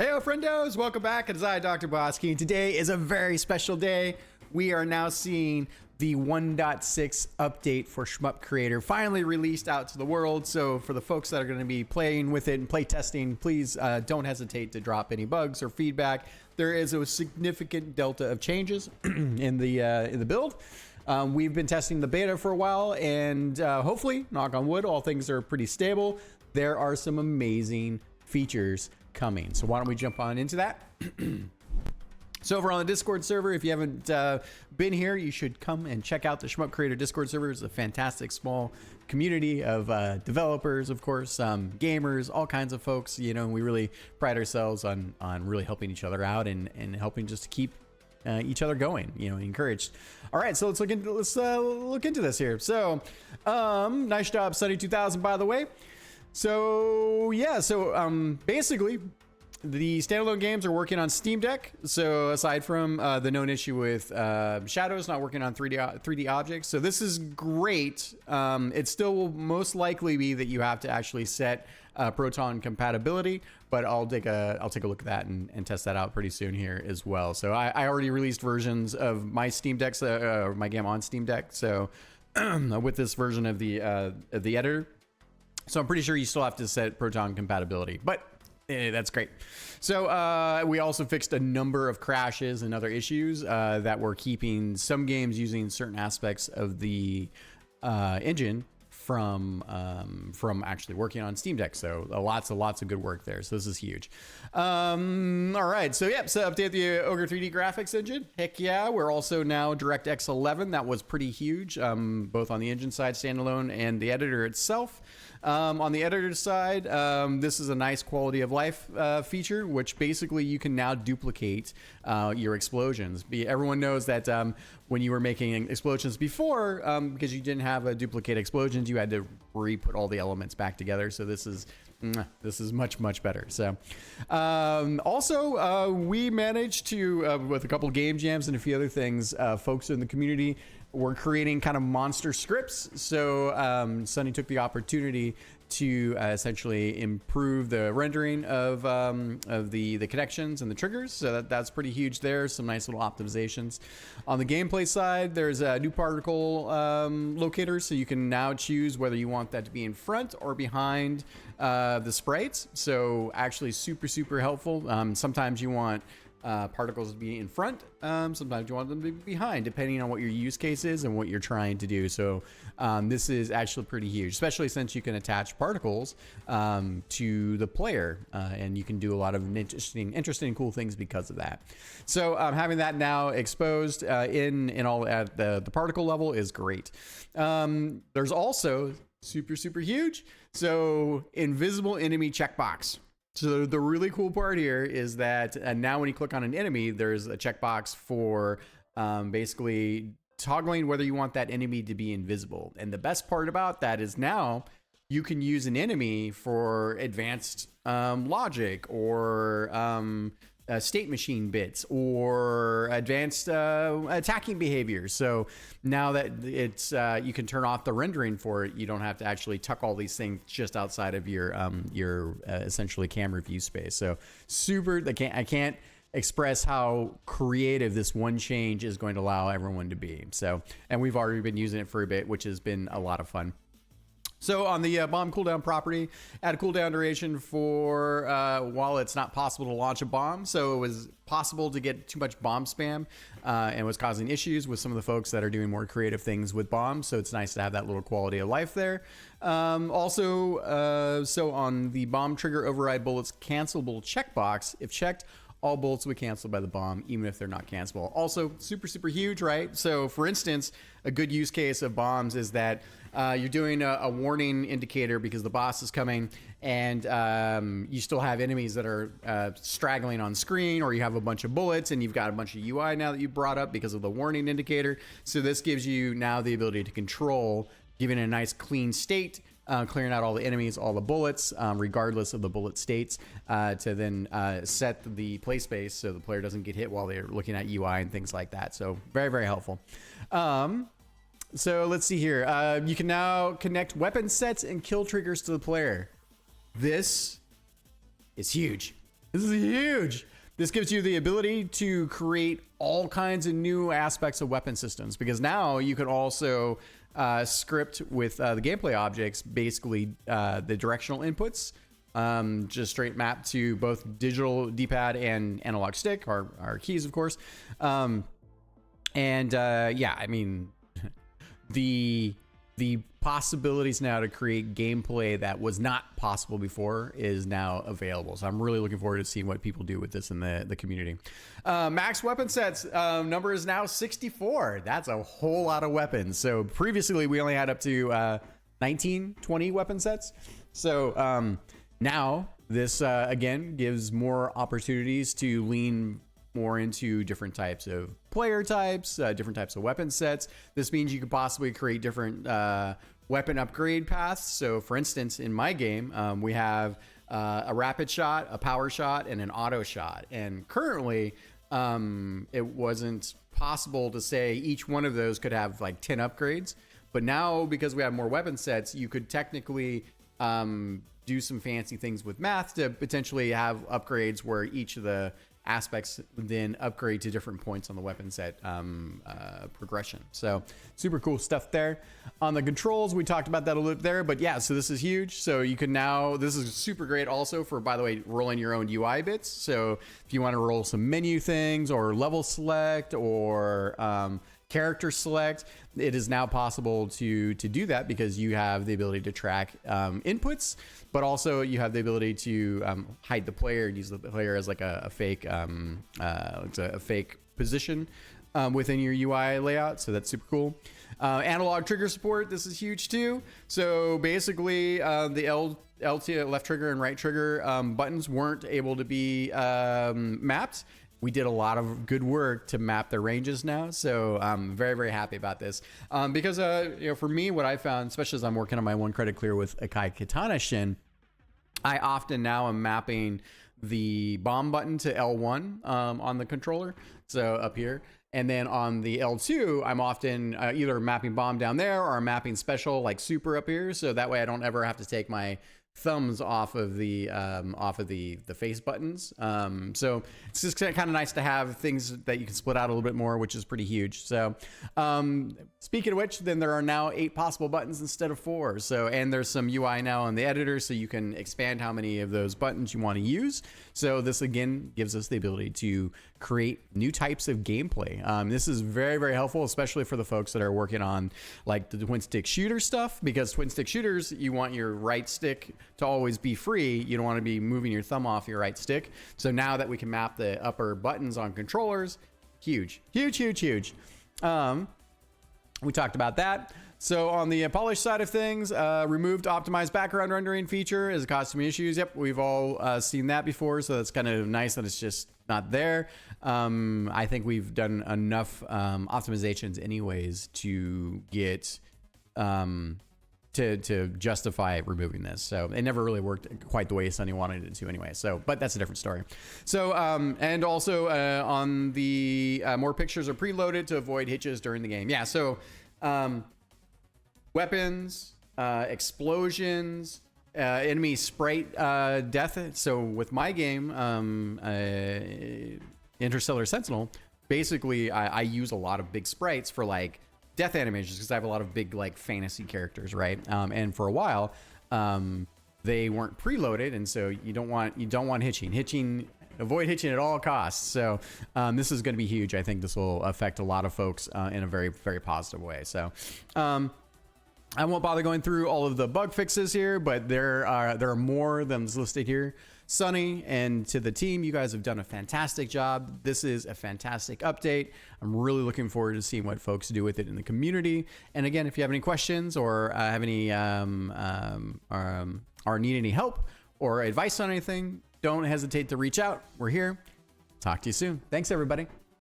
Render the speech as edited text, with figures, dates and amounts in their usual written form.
Heyo friendos, welcome back. It's I, DrBossKey, and today is a very special day. We are now seeing the 1.6 update for Shmup Creator finally released out to the world. So for the folks that are going to be playing with it and play testing, please don't hesitate to drop any bugs or feedback. There is a significant delta of changes in the build. We've been testing the beta for a while, and hopefully, knock on wood, all things are pretty stable. There are some amazing features coming. So why don't we jump on into that? So over on the Discord server, if you haven't been here, you should come and check out the Shmup Creator Discord server. It's a fantastic small community of developers, of course, gamers, all kinds of folks. You know, we really pride ourselves on really helping each other out and helping just to keep each other going, you know, encouraged. All right, so let's look into this here. So nice job, Sunny 2000, by the way. So yeah, basically the standalone games are working on Steam Deck. So aside from the known issue with shadows not working on 3D objects, so this is great. It still will most likely be that you have to actually set Proton compatibility, but I'll take a look at that and test that out pretty soon here as well. So I already released versions of my Steam Decks, or my game on Steam Deck. So with this version of the editor. So I'm pretty sure you still have to set Proton compatibility, but that's great. So we also fixed a number of crashes and other issues that were keeping some games using certain aspects of the engine from actually working on Steam Deck. So lots of good work there. So this is huge. All right. So yeah, so update the Ogre 3D graphics engine. Heck yeah. We're also now DirectX 11. That was pretty huge, both on the engine side, standalone, and the editor itself. On the editor side, this is a nice quality of life feature, which basically you can now duplicate your explosions. Everyone knows that when you were making explosions before, because you didn't have a duplicate explosions, you had to re-put all the elements back together. So this is much better. So also we managed to with a couple of game jams and a few other things, folks in the community were creating kind of monster scripts. So Sunny took the opportunity to essentially improve the rendering of the connections and the triggers. So that's pretty huge there. Some nice little optimizations. On the gameplay side, there's a new particle locator. So you can now choose whether you want that to be in front or behind the sprites. So actually super helpful. Sometimes you want particles to be in front. Sometimes you want them to be behind, depending on what your use case is and what you're trying to do. So this is actually pretty huge, especially since you can attach particles to the player, and you can do a lot of interesting, cool things because of that. So having that now exposed in all at the particle level is great. There's also super huge. So invisible enemy checkbox. So the really cool part here is that now when you click on an enemy, there's a checkbox for basically toggling whether you want that enemy to be invisible. And the best part about that is now you can use an enemy for advanced logic or state machine bits or advanced attacking behaviors. So now that it's you can turn off the rendering for it, you don't have to actually tuck all these things just outside of your essentially camera view space. So super. I can't express how creative this one change is going to allow everyone to be. So, and we've already been using it for a bit, which has been a lot of fun. So on the bomb cooldown property, add a cooldown duration for while it's not possible to launch a bomb. So it was possible to get too much bomb spam and was causing issues with some of the folks that are doing more creative things with bombs. So it's nice to have that little quality of life there. Also, so on the bomb trigger override bullets cancelable checkbox, if checked, all bullets will be canceled by the bomb, even if they're not cancelable. Also, super huge, right? So for instance, a good use case of bombs is that you're doing a warning indicator because the boss is coming, and you still have enemies that are straggling on screen, or you have a bunch of bullets and you've got a bunch of UI now that you brought up because of the warning indicator. So this gives you now the ability to control, giving it a nice clean state, clearing out all the enemies, all the bullets, regardless of the bullet states, to then set the play space so the player doesn't get hit while they're looking at UI and things like that. So very helpful. So let's see here. You can now connect weapon sets and kill triggers to the player. This is huge. This is huge. This gives you the ability to create all kinds of new aspects of weapon systems, because now you can also script with the gameplay objects, basically the directional inputs, just straight map to both digital D-pad and analog stick, our keys, of course. Yeah, I mean, the possibilities now to create gameplay that was not possible before is now available. So I'm really looking forward to seeing what people do with this in the community. Max weapon sets number is now 64. That's a whole lot of weapons. So previously we only had up to 19, 20 weapon sets. So now this again gives more opportunities to lean more into different types of player types, different types of weapon sets. This means you could possibly create different weapon upgrade paths. So for instance, in my game, we have a rapid shot, a power shot, and an auto shot. And currently, it wasn't possible to say each one of those could have like 10 upgrades. But now, because we have more weapon sets, you could technically do some fancy things with math to potentially have upgrades where each of the aspects then upgrade to different points on the weapon set progression. So super cool stuff there. On the controls, we talked about that a little bit there, but yeah, so this is huge. So you can now, this is super great also for, by the way, rolling your own UI bits. So if you want to roll some menu things or level select or character select, it is now possible to do that because you have the ability to track inputs, but also you have the ability to hide the player and use the player as like a fake position within your UI layout. So that's super cool. Analog trigger support, this is huge too. So basically the LT, left trigger and right trigger buttons weren't able to be mapped. We did a lot of good work to map the ranges now, so I'm very, very happy about this. Because you know, for me, what I found, especially as I'm working on my 1 credit clear with Akai Katana Shin, I often now am mapping the bomb button to L1 on the controller, so up here. And then on the L2, I'm often either mapping bomb down there or I'm mapping special like super up here, so that way I don't ever have to take my thumbs off of the face buttons. So it's just kind of nice to have things that you can split out a little bit more, which is pretty huge. So speaking of which, then there are now 8 possible buttons instead of 4. So, and there's some UI now on the editor, so you can expand how many of those buttons you want to use. So this again gives us the ability to create new types of gameplay. This is very, very helpful, especially for the folks that are working on like the twin stick shooter stuff, because twin stick shooters, you want your right stick to always be free. You don't want to be moving your thumb off your right stick. So now that we can map the upper buttons on controllers, huge, huge, huge, huge. We talked about that. So on the polish side of things, removed optimized background rendering feature is causing me issues. Yep, we've all seen that before, so that's kind of nice that it's just not there. I think we've done enough optimizations anyways to get to justify removing this. So it never really worked quite the way Sunny wanted it to anyway. So, but that's a different story. So, and also on the more pictures are preloaded to avoid hitches during the game. Yeah, so weapons, explosions, enemy sprite death. So with my game, Interstellar Sentinel, basically I use a lot of big sprites for like death animations because I have a lot of big like fantasy characters, right? And for a while, they weren't preloaded, and so you don't want hitching. Avoid hitching at all costs. So this is going to be huge. I think this will affect a lot of folks in a very, very positive way. So I won't bother going through all of the bug fixes here, but there are more than is listed here. Sunny and to the team, you guys have done a fantastic job. This is a fantastic update. I'm really looking forward to seeing what folks do with it in the community. And again, if you have any questions or have any or need any help or advice on anything, don't hesitate to reach out. We're here. Talk to you soon. Thanks, everybody.